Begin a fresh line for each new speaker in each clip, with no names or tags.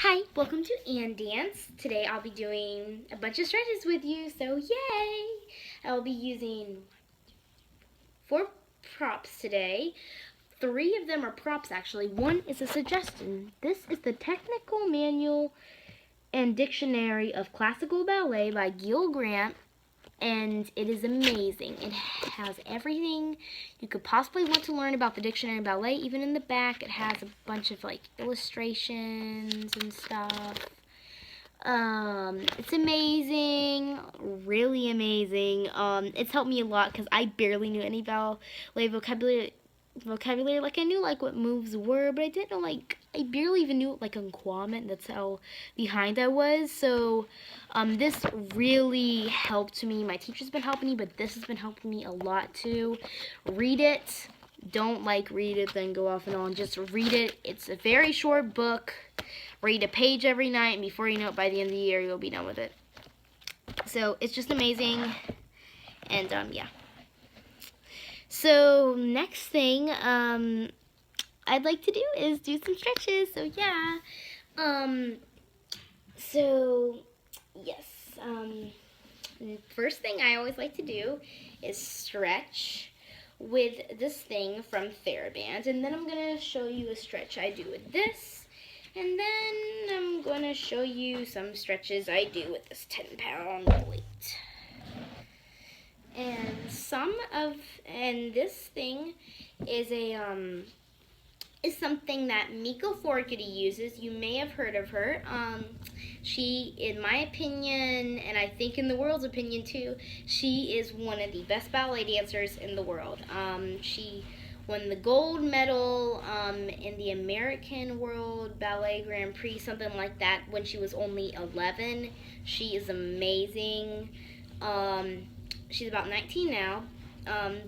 Hi, welcome to And Dance. Today I'll be doing a bunch of stretches with you, so yay! I'll be using 4 props today. 3 of them are props actually. 1 is a suggestion. This is the Technical Manual and Dictionary of Classical Ballet by Gil Grant, and it is amazing. It has everything you could possibly want to learn about the dictionary of ballet. Even in the back, it has a bunch of like illustrations and stuff. It's amazing, really amazing. It's helped me a lot because I barely knew any ballet vocabulary. Like I knew like what moves were, but I didn't know like I barely even knew like enquadrement. That's how behind I was. So this really helped me. My teacher's been helping me, but this has been helping me a lot too. Read it. Don't like read it then go off and on. Just read it. It's a very short book. Read a page every night, and before you know it, by the end of the year, you'll be done with it. So it's just amazing. And yeah. So next thing I'd like to do is do some stretches. So yeah. So yes. First thing I always like to do is stretch with this thing from TheraBand, and then I'm gonna show you a stretch I do with this, and then I'm gonna show you some stretches I do with this 10-pound weight. And this thing is is something that Miko Fogarty uses. You may have heard of her. She, in my opinion, and I think in the world's opinion too, she is one of the best ballet dancers in the world. She won the gold medal in the American World Ballet Grand Prix, something like that, when she was only 11. She is amazing. She's about 19 now,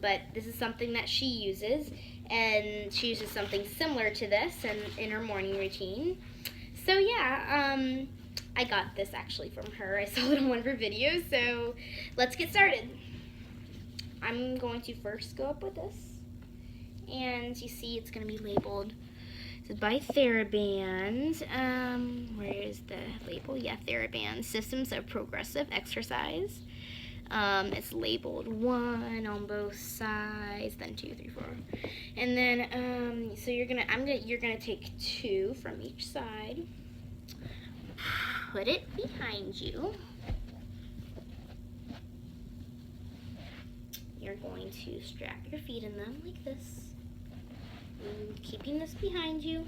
but this is something that she uses, and she uses something similar to this in her morning routine. So yeah, I got this actually from her. I saw it on one of her videos, so let's get started. I'm going to first go up with this, and you see it's going to be labeled. It's by TheraBand. Where is the label? Yeah, TheraBand. Systems of Progressive Exercise. It's labeled 1 on both sides, then 2, 3, 4, and then so you're gonna take 2 from each side, put it behind you. You're going to strap your feet in them like this, and keeping this behind you.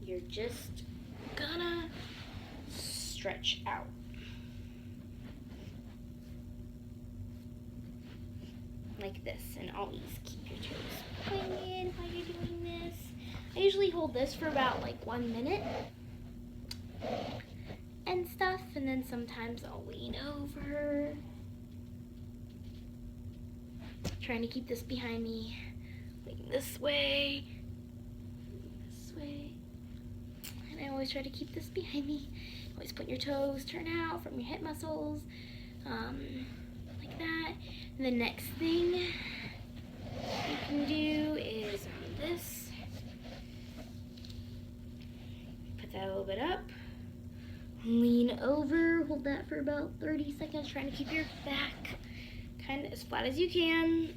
You're just gonna stretch out. Like this, and always keep your toes pointed while you're doing this. I usually hold this for about like 1 minute and stuff, and then sometimes I'll lean over, trying to keep this behind me, lean this way, and I always try to keep this behind me. Always put your toes, turn out from your hip muscles, like that. And the next thing you can do is this. Put that a little bit up. Lean over. Hold that for about 30 seconds. Trying to keep your back kind of as flat as you can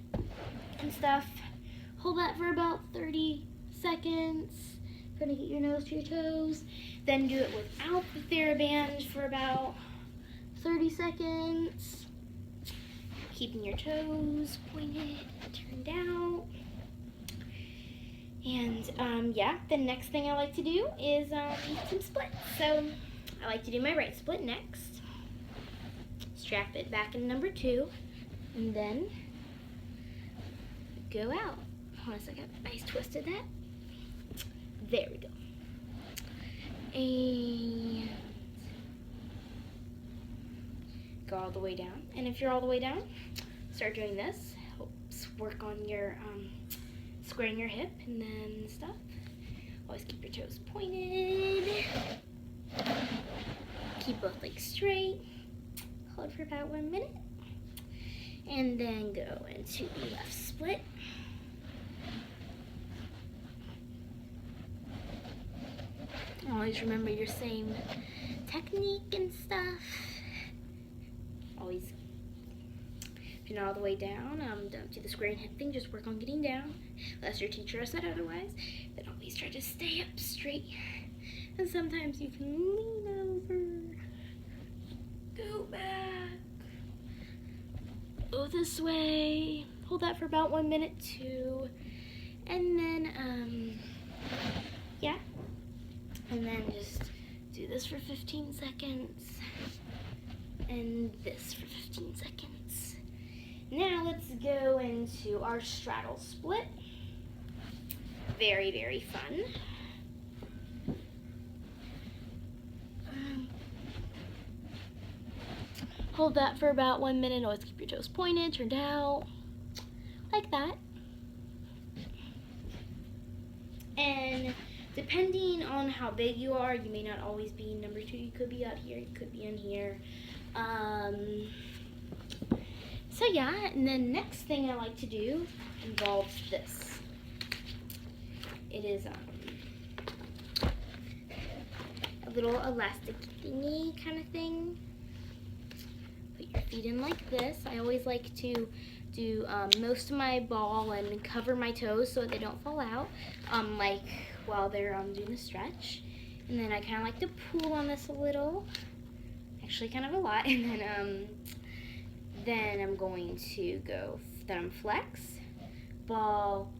and stuff. Hold that for about 30 seconds. Trying to get your nose to your toes. Then do it without the TheraBand for about 30 seconds. Keeping your toes pointed, turned out. And yeah, the next thing I like to do is some splits. So I like to do my right split next. Strap it back in number 2, and then go out. Hold on a second. I twisted that. There we go. And go all the way down. And if you're all the way down, start doing this. Helps work on your squaring your hip and then stuff. Always keep your toes pointed. Keep both legs straight. Hold for about 1 minute. And then go into the left split. Always remember your same technique and stuff. Always, if you're not all the way down, don't do the square and hip thing, just work on getting down, unless your teacher has said otherwise. Then always try to stay up straight. And sometimes you can lean over, go back, go this way, hold that for about 1 minute too, and then, yeah, and then just do this for 15 seconds, and this for 15 seconds. Now let's go into our straddle split. Very, very fun. Hold that for about 1 minute. Always keep your toes pointed, turned out, like that. And depending on how big you are, you may not always be number 2. You could be out here, you could be in here. So yeah, and then next thing I like to do involves this. It is a little elastic thingy kind of thing. Put your feet in like this. I always like to do most of my ball and cover my toes so they don't fall out, like while they're doing the stretch. And then I kind of like to pull on this a little, actually kind of a lot. And then I'm going to go, thumb flex, ball,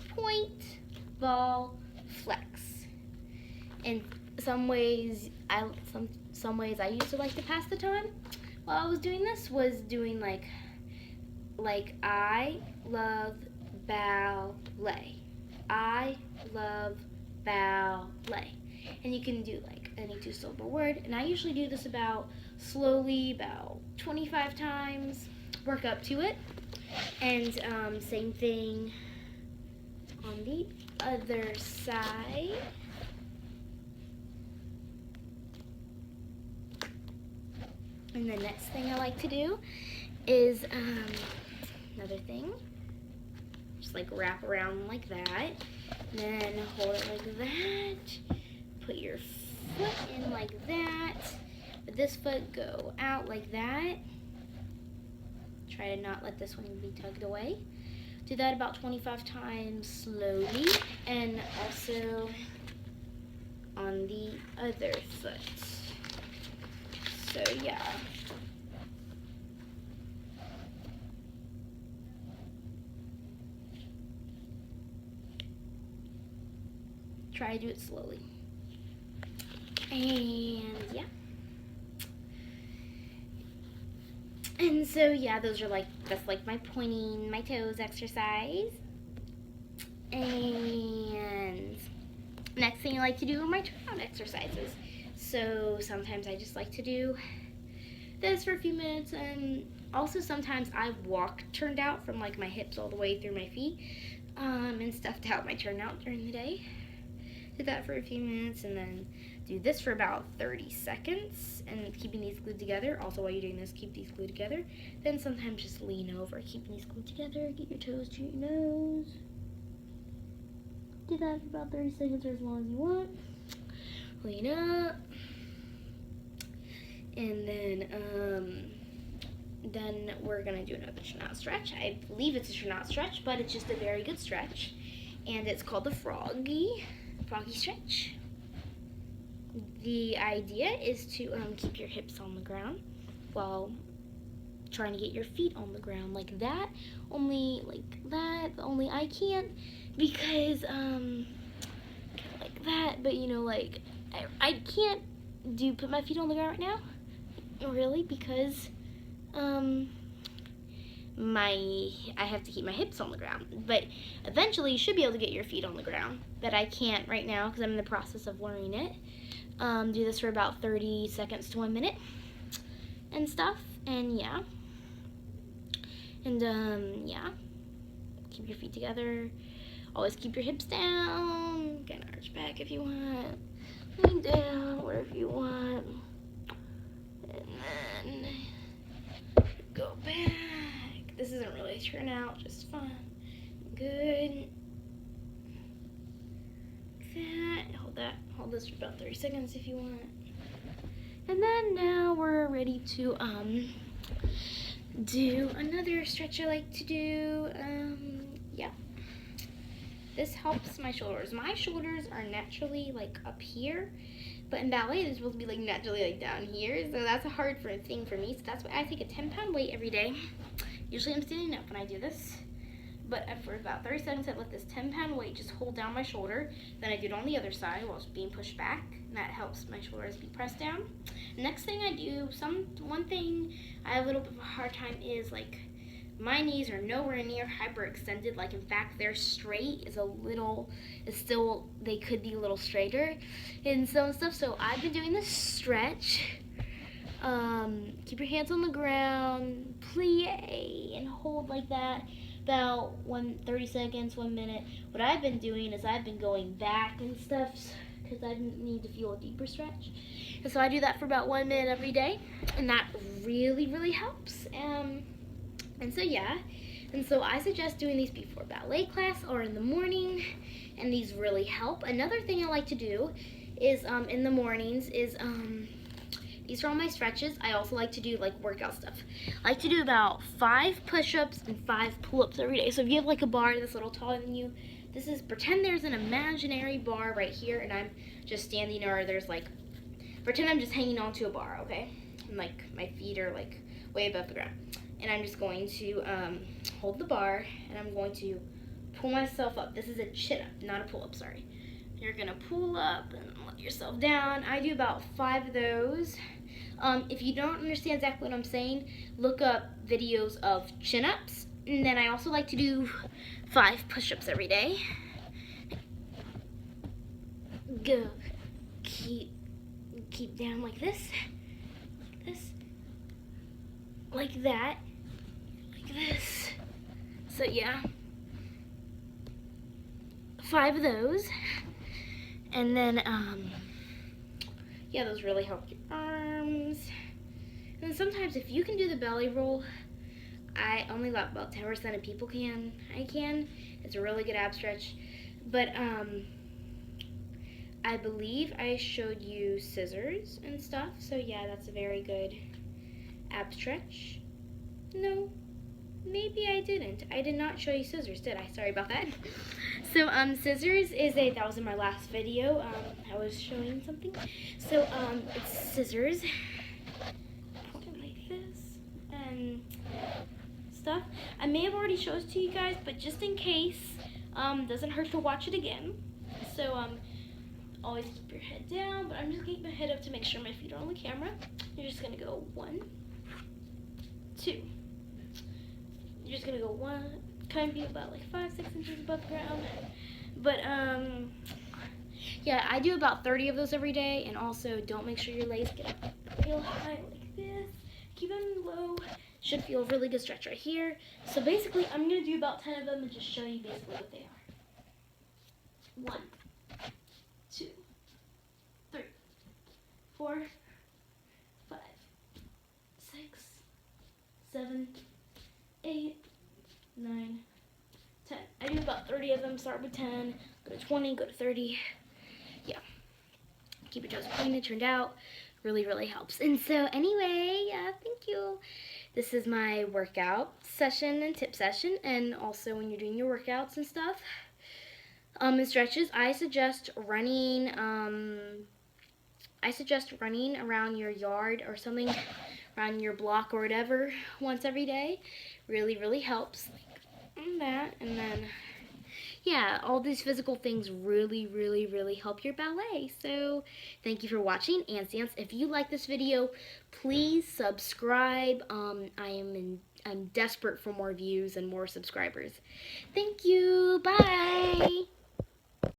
point, ball, flex. In some ways I used to like to pass the time while I was doing this, was doing like I love ballet. I love ballet. And you can do like any 2-syllable word. And I usually do this about 25 times, work up to it. And same thing on the other side. And the next thing I like to do is another thing. Just like wrap around like that. And then hold it like that. Put your foot in like that. Let this foot go out like that. Try to not let this one be tugged away. Do that about 25 times slowly. And also on the other foot. So yeah. Try to do it slowly. And yeah. And so yeah, that's like my pointing my toes exercise. And next thing I like to do are my turnout exercises. So sometimes I just like to do this for a few minutes, and also sometimes I've walked turned out from like my hips all the way through my feet, and stuffed out my turnout during the day. Do that for a few minutes, and then do this for about 30 seconds, and keeping these glued together. Also, while you're doing this, keep these glued together. Then sometimes just lean over, keeping these glued together. Get your toes to your nose. Do that for about 30 seconds or as long as you want. Lean up. And then we're gonna do another turnout stretch. I believe it's a turnout stretch, but it's just a very good stretch, and it's called the froggy stretch. The idea is to keep your hips on the ground while trying to get your feet on the ground like that. Only like that. Only I can't because like that. But you know, like I can't put my feet on the ground right now. Really, because I have to keep my hips on the ground. But eventually you should be able to get your feet on the ground. But I can't right now because I'm in the process of learning it. Do this for about 30 seconds to 1 minute and stuff. And yeah. And yeah. Keep your feet together. Always keep your hips down. You can arch back if you want. Lean down wherever you want. And then go back. This isn't really a turnout, just fun. Good. That. Hold this for about 30 seconds if you want. And then now we're ready to do another stretch I like to do. Yeah. This helps my shoulders. My shoulders are naturally like up here, but in ballet they're supposed to be like naturally like down here. So that's a hard thing for me. So that's why I take a 10-pound weight every day. Usually I'm standing up when I do this. But for about 30 seconds, I let this 10-pound weight just hold down my shoulder. Then I do it on the other side while it's being pushed back. And that helps my shoulders be pressed down. Next thing I do, one thing I have a little bit of a hard time is like my knees are nowhere near hyperextended. Like in fact, they're straight they could be a little straighter and stuff. So I've been doing this stretch. Keep your hands on the ground, plie, and hold like that. About 30 seconds, 1 minute. What I've been doing is I've been going back and stuff because I need to feel a deeper stretch. And so I do that for about 1 minute every day, and that really, really helps. And so yeah, and so I suggest doing these before ballet class or in the morning, and these really help. Another thing I like to do is in the mornings is these are all my stretches. I also like to do like workout stuff. I like to do about 5 push-ups and 5 pull-ups every day. So if you have like a bar that's a little taller than you, this is pretend there's an imaginary bar right here and I'm just standing, or there's like, pretend I'm just hanging onto a bar, okay? And like my feet are like way above the ground. And I'm just going to hold the bar and I'm going to pull myself up. This is a chin-up, not a pull-up, sorry. You're gonna pull up and let yourself down. I do about 5 of those. If you don't understand exactly what I'm saying, look up videos of chin-ups. And then I also like to do 5 push-ups every day. Go. Keep down like this. Like that. Like this. So yeah. 5 of those. And then, yeah, those really help your arms. And then sometimes if you can do the belly roll, I only let about 10% of people can. I can. It's a really good ab stretch. But I believe I showed you scissors and stuff. So yeah, that's a very good ab stretch. No, maybe I didn't. I did not show you scissors, did I? Sorry about that. So scissors is that was in my last video. I was showing something. So it's scissors, like this and stuff. I may have already showed it to you guys, but just in case, doesn't hurt to watch it again. So always keep your head down, but I'm just keeping my head up to make sure my feet are on the camera. You're just gonna go 1, 2. You're just gonna go 1. Kind of be about like 5-6 inches above the ground. But yeah, I do about 30 of those every day, and also don't make sure your legs get up real high like this. Keep them low. Should feel a really good stretch right here. So basically, I'm gonna do about 10 of them and just show you basically what they are. 1, 2, 3, 4, 5, 6, 7, 8, 9, 10. I do about 30 of them. Start with 10, go to 20, go to 30. Yeah. Keep your toes pointed, turned out. Really, really helps. And so anyway, yeah, thank you. This is my workout session and tip session, and also when you're doing your workouts and stuff. And stretches, I suggest running around your yard or something, around your block or whatever, once every day. Really, really helps. Like that, and then yeah, all these physical things really, really, really help your ballet. So thank you for watching. And if you like this video, please subscribe. I'm desperate for more views and more subscribers. Thank you. Bye.